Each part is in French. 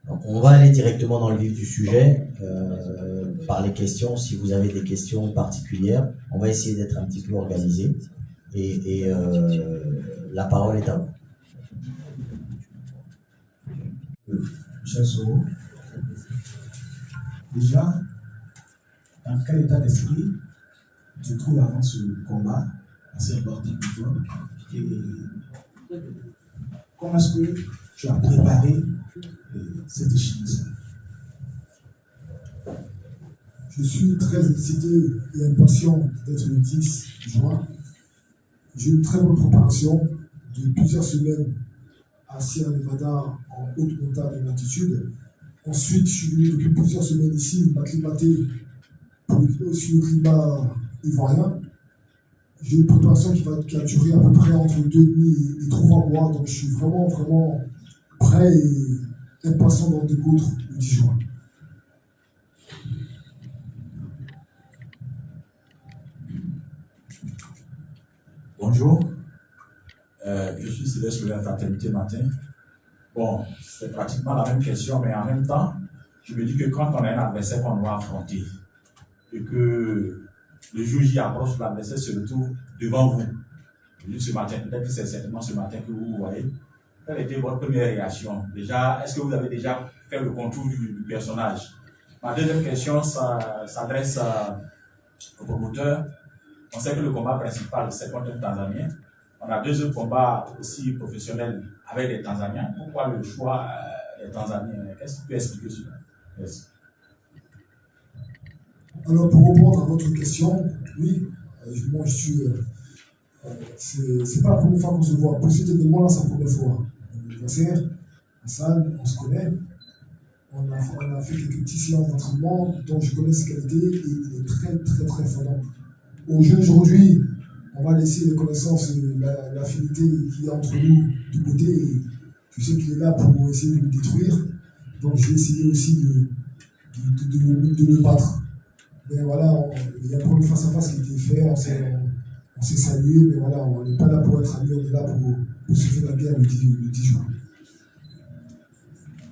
Donc, on va aller directement dans le vif du sujet par les questions. Si vous avez des questions particulières, on va essayer d'être un petit peu organisé. Et la parole est à vous. Cher Soro, déjà, dans quel état d'esprit tu trouves avant ce combat assez important pour toi? Et comment est-ce que tu as préparé cette échéance? Je suis très excité et impatient d'être le 10 juin. J'ai une très bonne préparation de plusieurs semaines à Sierra Nevada, en haute montagne en altitude. Ensuite, je suis venu depuis plusieurs semaines ici, m'acclimater sur le climat ivoirien. J'ai une préparation qui a duré à peu près entre 2,5 et 3 mois, donc je suis vraiment, vraiment prêt et impatient d'en découdre le 10 juin. Bonjour, je suis Sylvestre de la Fraternité Matin. Bon, c'est pratiquement la même question, mais en même temps, je me dis que quand on a un adversaire qu'on doit affronter et que le jour J approche, l'adversaire se retrouve devant vous. Ce matin, peut-être que c'est certainement ce matin que vous voyez. Quelle était votre première réaction? Déjà, est-ce que vous avez déjà fait le contour du personnage? Ma deuxième question s'adresse au promoteur. On sait que le combat principal, c'est contre un Tanzanien. On a 2 autres combats aussi professionnels avec des Tanzaniens. Pourquoi le choix des Tanzaniens? Qu'est-ce que tu peux expliquer sur ça? Merci. Alors, pour répondre à votre question, oui, moi je suis. C'est pas la première fois qu'on se voit. Pour cet événement-là, c'est la première fois. L'adversaire, Hassan, on se connaît. On a fait quelques petits séances d'entraînement dont je connais ses qualités et il est très, très, très fort. Au jeu d'aujourd'hui, on va laisser les connaissances, l'affinité qu'il y a entre nous de côté. Et je sais qu'il est là pour essayer de me détruire. Donc, je vais essayer aussi de me battre. Mais voilà, il y a un premier face-à-face qui a été fait, on s'est salué, mais voilà, on n'est pas là pour être amis, on est là pour se faire la guerre le 10 juin.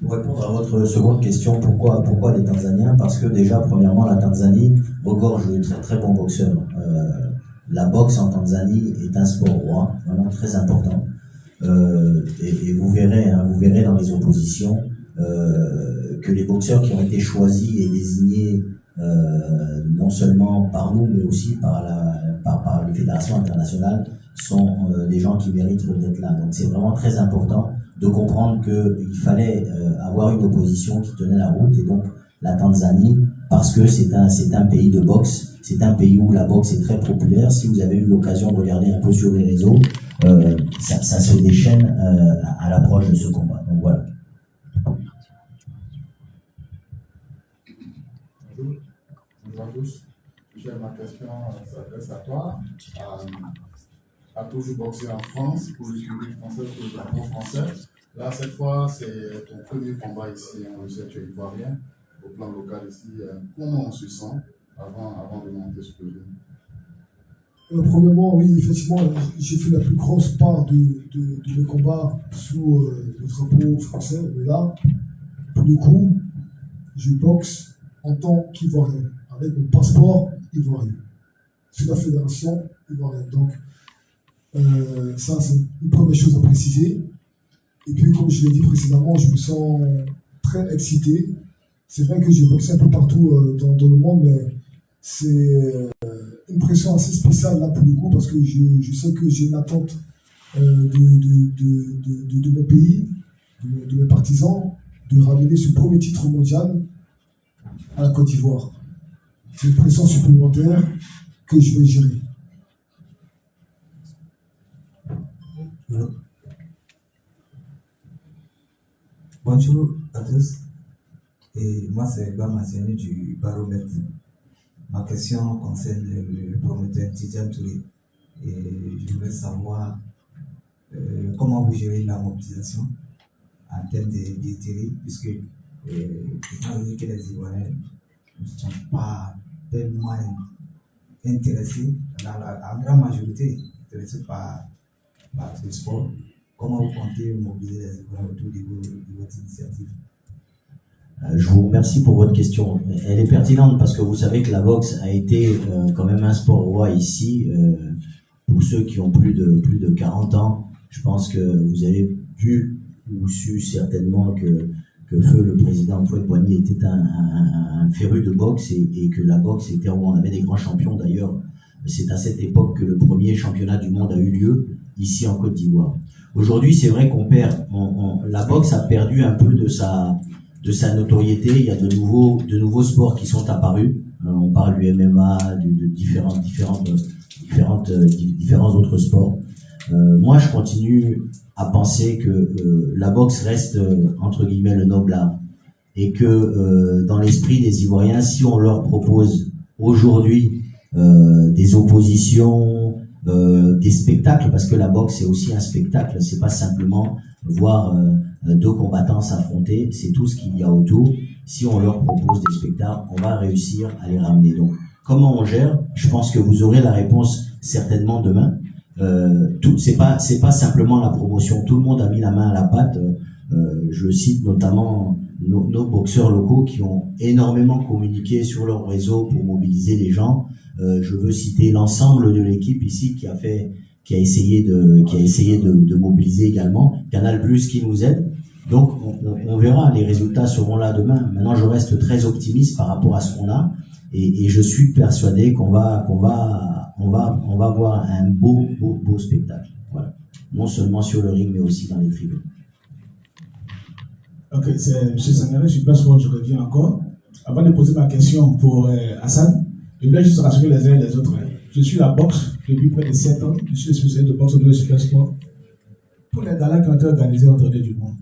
Pour répondre à votre seconde question, pourquoi les Tanzaniens? Parce que déjà, premièrement, la Tanzanie regorge de très très bons boxeurs. La boxe en Tanzanie est un sport roi, vraiment très important. Et vous verrez dans les oppositions que les boxeurs qui ont été choisis et désignés non seulement par nous, mais aussi par les fédérations internationales, sont des gens qui méritent d'être là. Donc c'est vraiment très important de comprendre qu'il fallait avoir une opposition qui tenait la route, et donc la Tanzanie, parce que c'est un pays de boxe, c'est un pays où la boxe est très populaire. Si vous avez eu l'occasion de regarder un peu sur les réseaux, ça se déchaîne à l'approche de ce combat. Donc voilà. Bonjour à tous. Ma question s'adresse à toi. A toujours boxé en France pour l'écurie française, pour le drapeau français. Là, cette fois, c'est ton premier combat ici, on le sait, tu es ivoirien, au plan local ici. Comment on se sent avant de monter sur le ring? Premièrement, oui, effectivement, j'ai fait la plus grosse part de mes combats sous le drapeau français. Mais là, pour le coup, je boxe en tant qu'Ivoirien, avec mon passeport ivoirien, sous la fédération ivoirienne. Donc, ça, c'est une première chose à préciser. Et puis, comme je l'ai dit précédemment, je me sens très excité. C'est vrai que j'ai boxé un peu partout dans le monde, mais c'est une pression assez spéciale là pour le coup, parce que je sais que j'ai une attente de mon pays, de mes partisans, de ramener ce premier titre mondial à la Côte d'Ivoire. C'est une pression supplémentaire que je vais gérer. Bonjour à tous, et moi c'est Bamaziani du Baromètre. Ma question concerne le promoteur Tidjane Touré, et je voudrais savoir comment vous gérez la mobilisation en termes de billetterie, puisque étant donné que les Ivoiriens ne sont pas tellement intéressés, en grande majorité intéressés par le sport. Comment vous comptez mobiliser les Ivoiriens autour de votre initiative? Je vous remercie pour votre question. Elle est pertinente parce que vous savez que la boxe a été quand même un sport roi ici. Pour ceux qui ont plus de 40 ans, je pense que vous avez vu ou su certainement que Feu, le président Antoine Boigny, était un féru de boxe et que la boxe était où on avait des grands champions. D'ailleurs, c'est à cette époque que le premier championnat du monde a eu lieu ici en Côte d'Ivoire. Aujourd'hui, c'est vrai qu'on perd, la boxe a perdu un peu de sa notoriété. Il y a de nouveaux sports qui sont apparus. On parle du MMA, de différents autres sports. Moi, je continue à penser que la boxe reste entre guillemets le noble art et que dans l'esprit des Ivoiriens, si on leur propose aujourd'hui des oppositions, des spectacles, parce que la boxe c'est aussi un spectacle, c'est pas simplement voir deux combattants s'affronter, c'est tout ce qu'il y a autour. Si on leur propose des spectacles, on va réussir à les ramener. Donc, comment on gère? Je pense que vous aurez la réponse certainement demain. C'est pas simplement la promotion. Tout le monde a mis la main à la pâte. Je cite notamment nos boxeurs locaux qui ont énormément communiqué sur leur réseau pour mobiliser les gens. Je veux citer l'ensemble de l'équipe ici qui a essayé de mobiliser également. Canal Plus qui nous aide. Donc on verra, les résultats seront là demain. Maintenant, je reste très optimiste par rapport à ce qu'on a et je suis persuadé qu'on va voir un beau spectacle. Voilà. Non seulement sur le ring, mais aussi dans les tribunes. Ok, c'est M. Sangaré, je pense que je reviens encore. Avant de poser ma question pour Hassan, je voulais juste rassurer les uns et les autres. Je suis la boxe depuis près de 7 ans. Je suis spécialiste de boxe de super sport. Tous les galas qui ont été organisés en tournée du monde,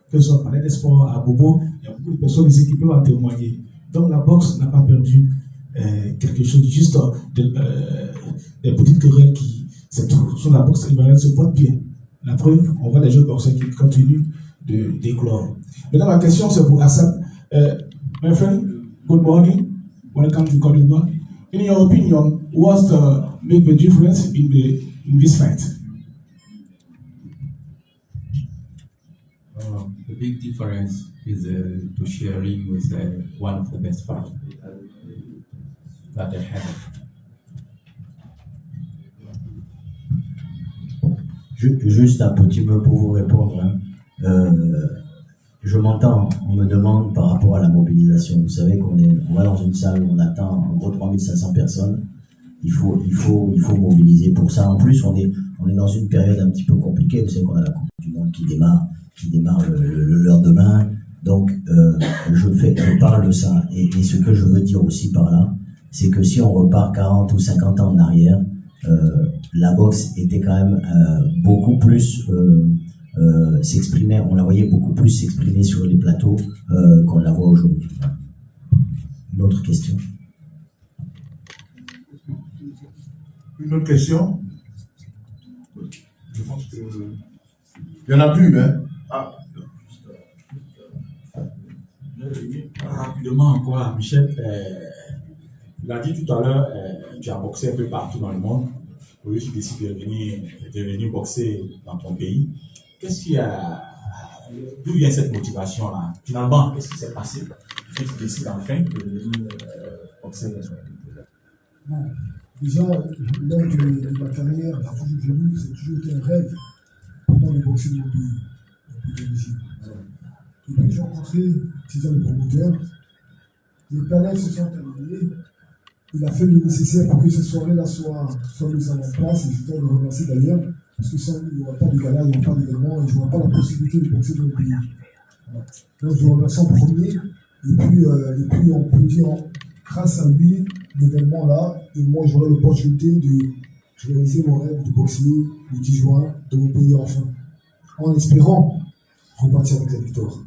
que ce soit Palais des Sports, à Bobo, il y a beaucoup de personnes ici qui peuvent en témoigner. Donc la boxe n'a pas perdu quelque chose, juste des petites querelles qui, c'est tout. Sur la boxe, il se porte bien. La preuve, on voit des jeunes boxeurs qui continuent de d'éclore. Maintenant, ma question, c'est pour Hassan. My friend, good morning. Welcome to Côte d'Ivoire. In your opinion, what's make the difference in this fight? The big difference is to sharing with one of the best fighters that they have. Juste un petit mot pour vous répondre. Je m'entends, on me demande par rapport à la mobilisation. Vous savez qu'on va dans une salle où on attend en gros 3500 personnes. Il faut mobiliser pour ça. En plus, on est dans une période un petit peu compliquée. Vous savez qu'on a la Coupe du Monde qui démarre le lendemain. Donc, je parle de ça. Et ce que je veux dire aussi par là, c'est que si on repart 40 ou 50 ans en arrière, la boxe était quand même beaucoup plus s'exprimer, on la voyait beaucoup plus s'exprimer sur les plateaux qu'on la voit aujourd'hui. Une autre question? Une autre question? Je pense que... Il n'y en a plus, hein? Ah. Rapidement encore, Michel, il a dit tout à l'heure, tu as boxé un peu partout dans le monde. Aujourd'hui, tu décides de venir boxer dans ton pays. D'où vient cette motivation-là? Finalement, qu'est-ce qui s'est passé? Tu décides enfin de venir boxer dans ton pays. Bon, déjà, lors de ma carrière, j'ai toujours c'est toujours été un rêve pour moi de boxer dans mon pays d'origine. Et puis j'ai rencontré le promoteur. Les planètes se sont terminées. Il a fait le nécessaire pour que cette soirée-là soit mise en place. Et je dois le remercier d'ailleurs, parce que sans lui, il n'y aura pas de gala, il n'y aura pas d'événement, et je n'aurai pas la possibilité de boxer dans le pays. Voilà. Donc je le remercie en premier. Et puis on peut dire, grâce à lui, l'événement-là, et moi j'aurai l'opportunité de réaliser mon rêve de boxer le 10 juin dans mon pays enfin, en espérant repartir avec la victoire.